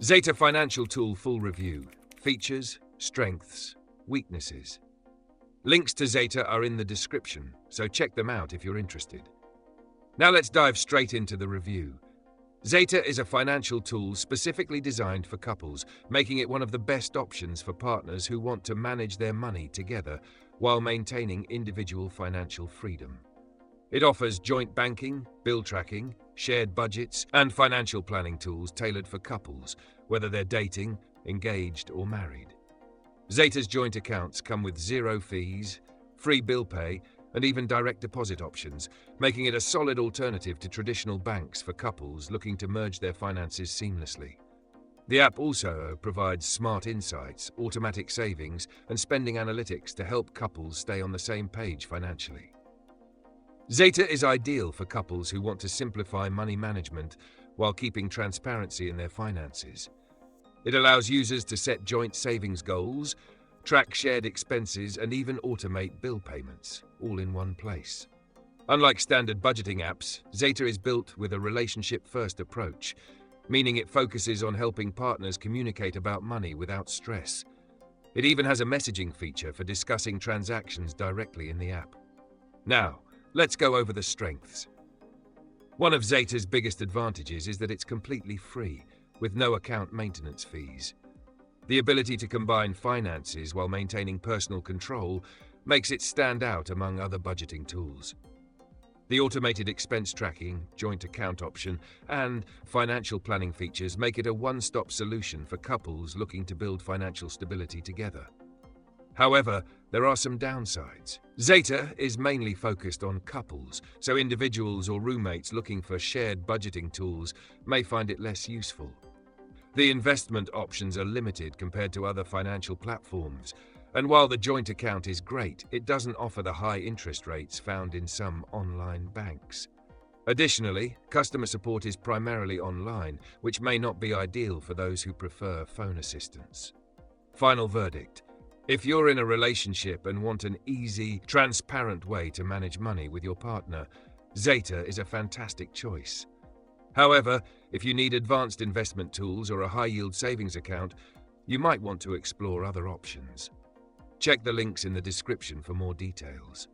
Zeta Financial Tool Full Review. Features, Strengths, Weaknesses. Links to Zeta are in the description, so check them out if you're interested. Now let's dive straight into the review. Zeta is a financial tool specifically designed for couples, making it one of the best options for partners who want to manage their money together while maintaining individual financial freedom. It offers joint banking, bill tracking, shared budgets, and financial planning tools tailored for couples, whether they're dating, engaged, or married. Zeta's joint accounts come with zero fees, free bill pay, and even direct deposit options, making it a solid alternative to traditional banks for couples looking to merge their finances seamlessly. The app also provides smart insights, automatic savings, and spending analytics to help couples stay on the same page financially. Zeta is ideal for couples who want to simplify money management while keeping transparency in their finances. It allows users to set joint savings goals, track shared expenses, and even automate bill payments, all in one place. Unlike standard budgeting apps, Zeta is built with a relationship-first approach, meaning it focuses on helping partners communicate about money without stress. It even has a messaging feature for discussing transactions directly in the app. Now, let's go over the strengths. One of Zeta's biggest advantages is that it's completely free, with no account maintenance fees. The ability to combine finances while maintaining personal control makes it stand out among other budgeting tools. The automated expense tracking, joint account option, and financial planning features make it a one-stop solution for couples looking to build financial stability together. However, there are some downsides. Zeta is mainly focused on couples, so individuals or roommates looking for shared budgeting tools may find it less useful. The investment options are limited compared to other financial platforms, and while the joint account is great, it doesn't offer the high interest rates found in some online banks. Additionally, customer support is primarily online, which may not be ideal for those who prefer phone assistance. Final verdict. If you're in a relationship and want an easy, transparent way to manage money with your partner, Zeta is a fantastic choice. However, if you need advanced investment tools or a high-yield savings account, you might want to explore other options. Check the links in the description for more details.